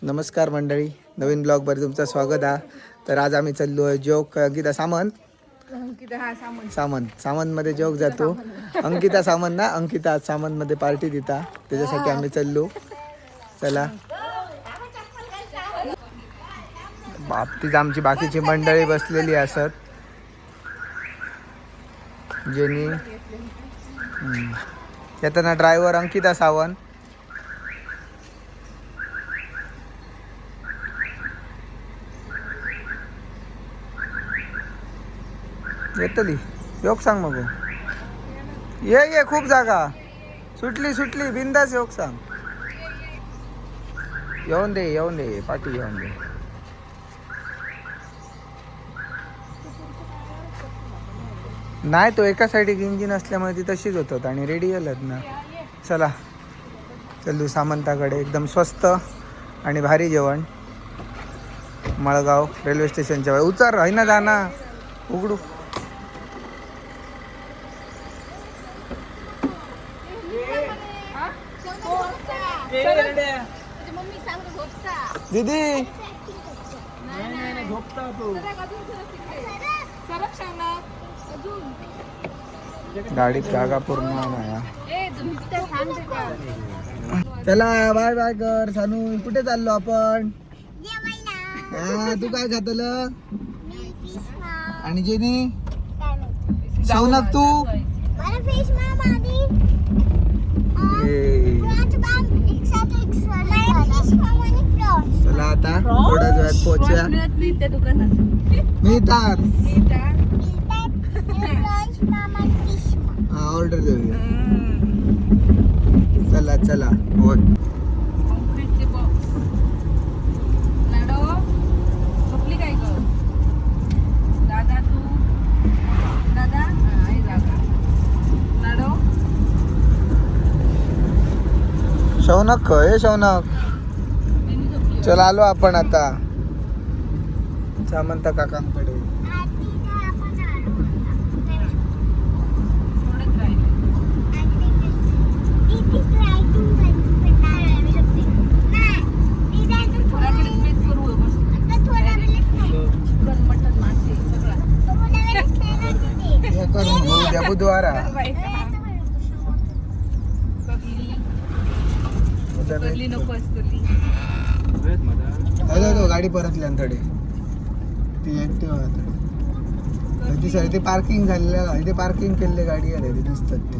नमस्कार मंडळी, नवीन ब्लॉगमध्ये तुमचं स्वागत आहे. तर आज आम्ही चाललो आहे जोक अंकिता सामंतमध्ये जोक जातो. अंकिता सामंत ना, अंकिता सामंतमध्ये पार्टी देता, त्याच्यासाठी आम्ही चाललो. चला बाबतीत आमची बाकीची मंडळी बसलेली असत. जेनी येताना ड्रायव्हर अंकिता सावंत, येतली योग सांग मग. ये खूप जागा सुटली बिंदास योग सांग. येऊन दे पाठी येऊन दे. नाही तो एका साईड इंजिन असल्यामुळे ती तशीच होतात आणि रेडी झालं ना. चला चलू सामंताकडे. एकदम स्वस्त आणि भारी जेवण. मळगाव रेल्वे स्टेशनच्या वेळी उतर आहे ना, जाना उघडू. दीदी गाडीत जागा पूर्ण नाही. चला बाय बाय कर सानू. कुठे चाललो आपण? हा, तू काय खातलं? आणि जेनी शौनक तू? चला आता थोड्याच वेळात पोहोचूया. मी तर ऑर्डर देऊया. चला होय. शौनक हे शौनक. चला आलो आपण आता सामंत काकांकडे. उद्या बुधवार गाडी परतल्या थोडे ती ऍक्टिव्हा ते पार्किंग झालेल्या इथे पार्किंग केलेले गाडी आले दिसतात ते.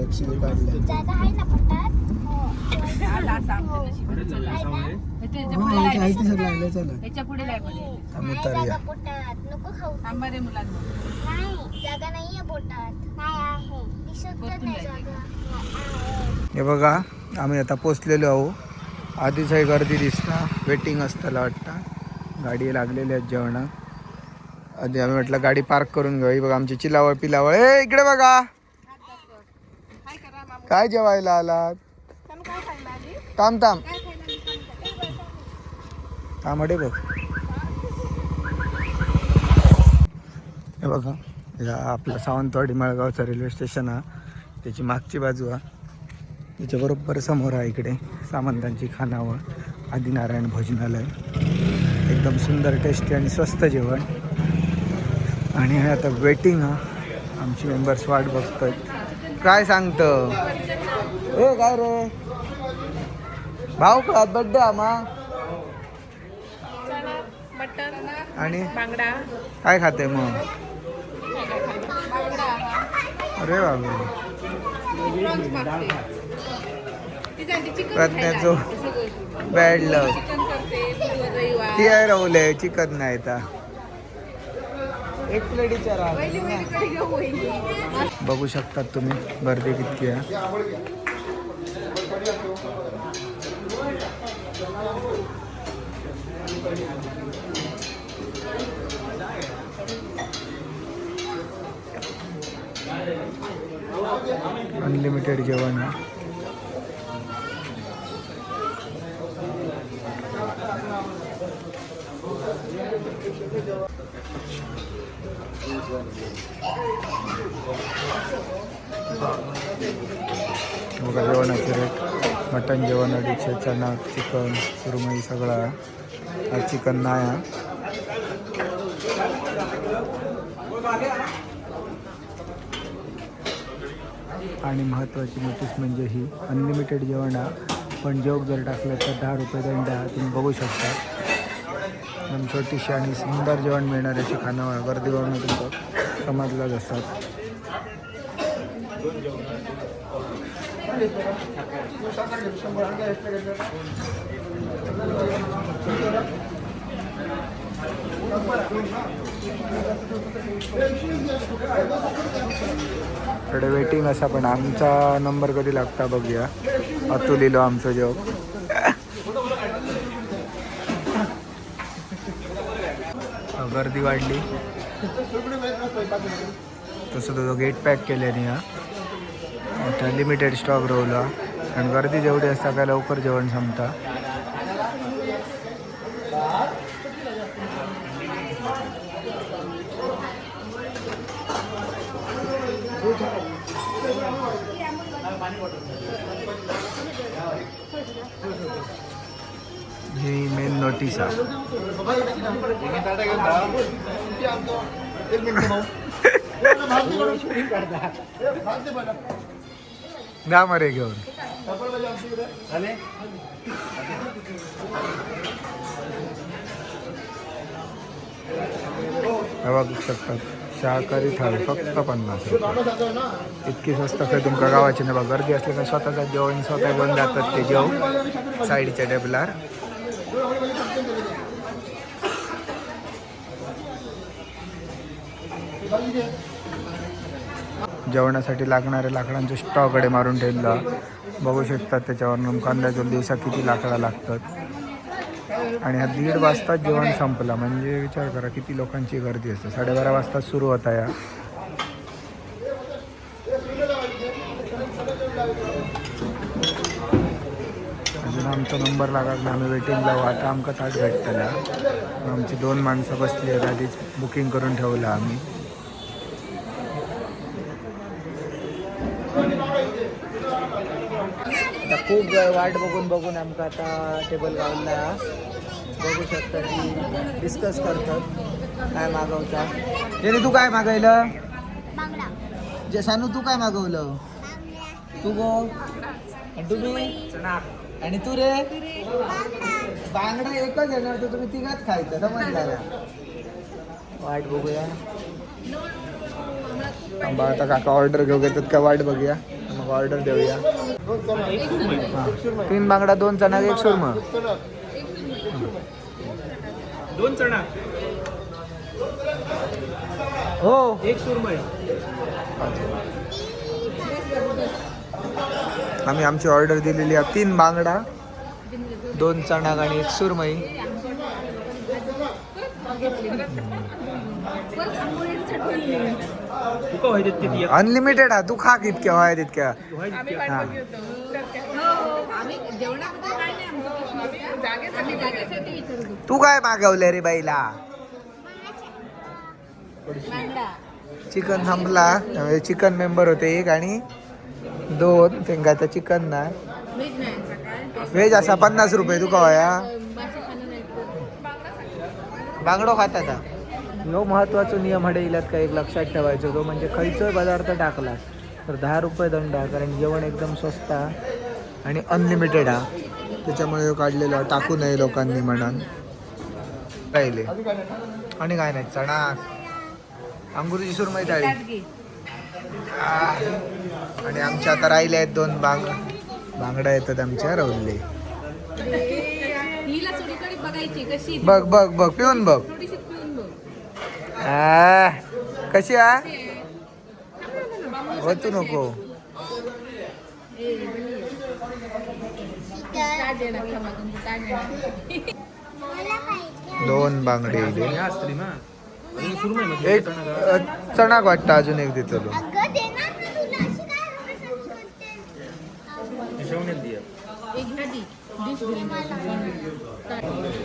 ऍक्च्युली काढले हे बघा. आम्ही आता पोचलेलो आहो. आधीच ही गर्दी दिसता, वेटिंग असताना वाटतं. गाडी लागलेली आहेत जेवणात. आधी आम्ही म्हटलं गाडी पार्क करून घेऊ. बघा आमची चिलावळ पिलावळ. इकडे बघा काय जेवायला आलात. थांब तांबडे बघ. हे बघा या आपला सावंतवाडी मळगावचा रेल्वे स्टेशन हा. त्याची मागची बाजू हा. त्याच्याबरोबर समोर आहे इकडे सामंतांची खानावळ आदिनारायण भोजनालय. एकदम सुंदर टेस्टी आणि स्वस्त जेवण. आणि हे आता वेटिंग हा. आमची मेंबर्स वाट बघतात. काय सांगतं ए काय रे भाऊ का बड्डे आम्हा आणि बांगडा काय खाते मग? अरे बाबा प्रज्ञाचो बॅड लव ती आहे राहुले चिकन नाही तर एक प्लेटीच्या बघू शकतात तुम्ही गर्दी किती आहे. अनलिमिटेड जेवण आहे. बघा जेवणाचे रेट मटन जेवण अडीचशे, चणा, चिकन, सुरमई सगळा. आज चिकन नाही हा. आणि महत्त्वाची नोटीस म्हणजे ही अनलिमिटेड जेवण आहे, पण जोग जर टाकलं तर 10 रुपये दंड आहे. तुम्ही बघू शकता. एकदम छोटीशी आणि सुंदर जेवण मिळणार अशी खानावळ गर्दी बघून तुमचं समजलाच असतात. थोडं वेटिंग असा, पण आमचा नंबर कधी लागता बघूया. अतुल लिहिलो आमचं जेव. गर्दी वाढली तसं तो गेट पॅक केल्याने आता लिमिटेड स्टॉक राहिला. आणि गर्दी जेवढी असता काय लवकर जेवण संपता. ही मेन नोटीस आहे. गा मरे घेऊन बघू शकतात. शाकाहारी थाळी फक्त 50 रुपये. इतकी स्वस्त काय तुमका गावाची नाही. बघा गर्दी असली का स्वतःचा जेवण स्वतः घेऊन जातात ते जेव साईडच्या टेबलार. जेवणासाठी लागणाऱ्या लाकडांचे स्टॉकडे मारून ठेवला बघू शकतात. त्याच्यावर कांद्याच्या दिवसात किती लाकडं लागतात. आणि हा 1:30 वाजता जेवण संपला म्हणजे विचार करा किती लोकांची गर्दी असते. 12:30 वाजता सुरू होता या. अजून आमचा नंबर लागला आम्ही वेटिंगला. आता आमका ताट भेटतला. आमची 2 माणसं बसली आहेत. आधीच बुकिंग करून ठेवलं आम्ही. आता खूप वाट बघून आमका आता टेबल गावला. बघू शकता की डिस्कस करतात काय मागवता. जेने तू काय मागवलं? जे सानू तू काय मागवलं? तू गो आणि तुम्ही आणि तू रे बांगडा एकच येणार तर तुम्ही तिघात खायचं समजला. वाट बघूया. आता काका ऑर्डर घेऊ घेतात का वाट बघूया. मग ऑर्डर देऊया. 3 बांगडा 2 चणा 1 सुरमा. 2 चणा हो 1 सुरमई. आम्ही आमची ऑर्डर दिलेली आहे 3 बांगडा 2 चणा आणि 1 सुरमई. अनलिमिटेड हा. तू खा कितक्या व्हाय तितक्या. तू काय मागवलं रे बाईला? चिकन संपला. चिकन मेंबर होते 1 आणि 2 त्यांना आता चिकन ना व्हेज असा 50 रुपये. तुका वया बांगडो खाता. ह्यो महत्त्वाचा नियम हडे इलात का एक लक्षात ठेवायचो तो म्हणजे खयचोय पदार्थ टाकला तर 10 रुपये दंड आहे. कारण जेवण एकदम स्वस्त आणि अनलिमिटेड आहे. त्याच्यामुळे काढलेलं टाकू नये लोकांनी म्हणून राहिले. आणि काय नाही चणा अंगुरीची सुरमई थाळी. आणि आमच्या आता राहिले आहेत 2 बांगडा येतात आमच्या रवले. बघ बघ बघ पिऊन बघ. कशी आ होतू नको. दोन बांगडे एक चणाक वाटतं. अजून एक देतो.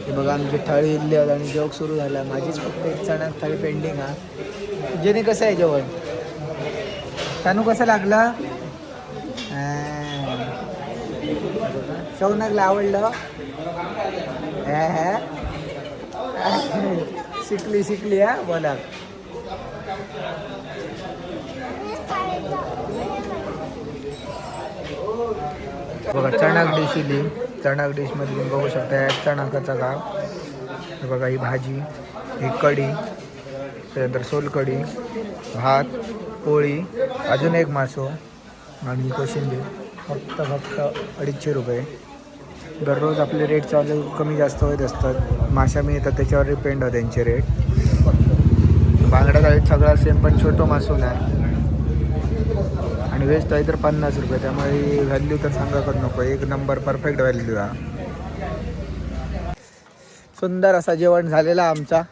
हे बघा आमची थाळी इल्ली आहेत आणि जेवण सुरू झाला. माझीच फक्त एक चणाक थाळी पेंडिंग आहे. जेणे कसं आहे जेवण? सानू कसं लागलं? शौनकला आवडलं. शिकली हा बोला. बघा चणाक डिश इली. चणाक डिश मध्ये तुम्ही बघू शकता चणाकाचा गाव. हे बघा ही भाजी, ही कढी, त्यानंतर सोलकढी, भात, पोळी, अजून एक मासो आणि कोशिंबीर. फक्त 250 रुपये. दररोज आपले रेट चालू कमी जास्त होत असतात. माशा मिळतात त्याच्यावर डिपेंड आहे त्यांचे रेट. बांगडा थाळीत सगळा सेम पण छोटं मासून आहे. आणि वेस्ट आहे तर 50 रुपये. त्यामुळे व्हॅल्यू तर सांगाकच नको. एक नंबर परफेक्ट व्हॅल्यू आहे. सुंदर असा जेवण झालेला आमचा.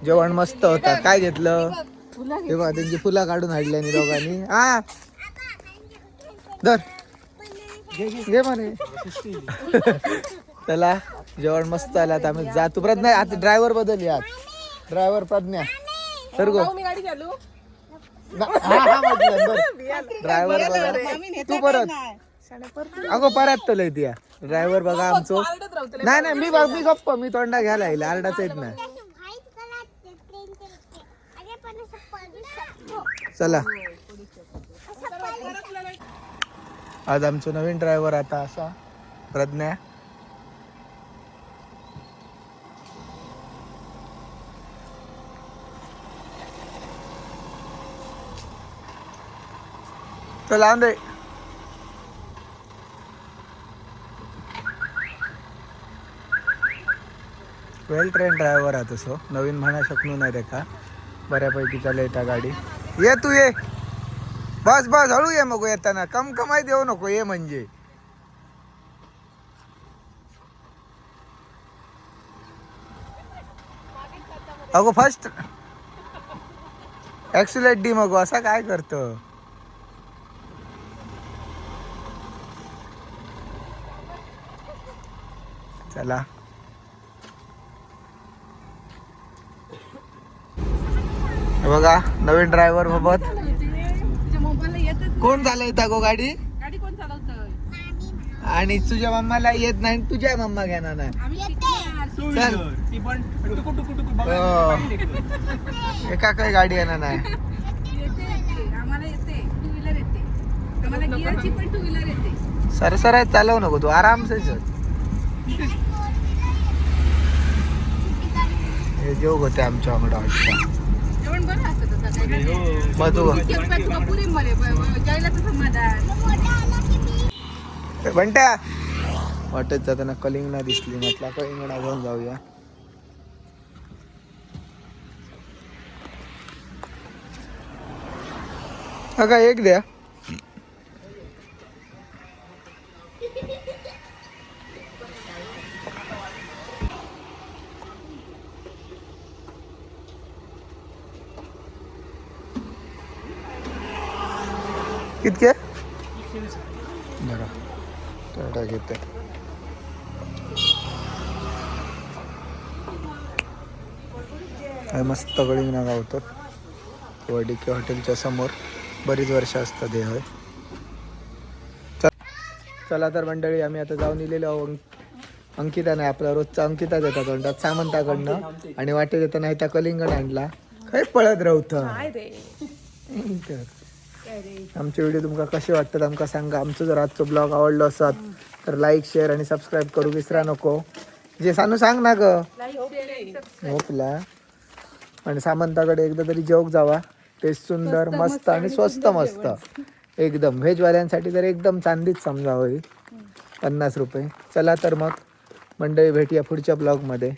जेवण मस्त होता. काय घेतलं तेव्हा त्यांची फुलं काढून हाडल्यानी दोघांनी. हा धर घे म्हणे. चला जेवण मस्त आलं. आता आम्ही जातो. प्रज्ञा आता ड्रायव्हर बदल यात. ड्रायव्हर प्रज्ञा सर गो ड्रायव्हर बघा तू परत. अगो परत तर लय द्या ड्रायव्हर बघा आमचो. नाही मी गप्प मी तोंडा घ्यायला येईल. आरडाच येत नाही. चला आज आमचं नवीन ड्रायव्हर आता असा प्रज्ञा. चला दे. वेल ट्रेन ड्रायव्हर आहे तसं. नवीन म्हणा शकलो नाही रे का. बऱ्यापैकी चालयता गाडी. ये तू ये. बस हळू ये. मग येताना कमाई देऊ नको. ये म्हणजे अगो फर्स्ट ॲक्सिलेट डी. मग असा काय करतो. चला बघा नवीन ड्रायव्हर सोबत. कोण चालवता गो गाडी. आणि तुझ्या मम्माला येत नाही. तुझ्या मम्मा घेणार नाही. एका काही गाडी येणार नाही. सरसराय चालव नको तू. आरामसे चल. हे जेव होते आमच्या वाटतं. बंट्या वाटत जाताना कलिंगडा दिसली. म्हटलं कलिंगडा घेऊन जाऊया. का एक द्या. कितके बरं तेवढा घेते. मस्त कलिंगडा गावतात. वडीके हॉटेलच्या समोर. बरीच वर्ष असतात हे होय. चला तर मंडळी आम्ही आता जाऊन इलेलो. अंकिता नाही आपला रोजचा अंकिताच येतात तोंडात सामंताकडनं. आणि वाटेत येताना नाही त्या कलिंगड आणला. काय पळत राहत. आमचे व्हिडिओ तुमका कसे वाटतात आमका सांगा. आमचं जर आजचं ब्लॉग आवडलं असत तर लाईक शेअर आणि सबस्क्राईब करू विसरा नको. जे सानू सांग ना ग. होपला. आणि सामंताकडे एकदा तरी जेवक जावा. टेस्ट सुंदर मस्त आणि स्वस्त मस्त एकदम. व्हेजवाल्यांसाठी तर एकदम चांदीच समजा होईल. 50 रुपये. चला तर मग मंडळी भेटूया पुढच्या ब्लॉगमध्ये.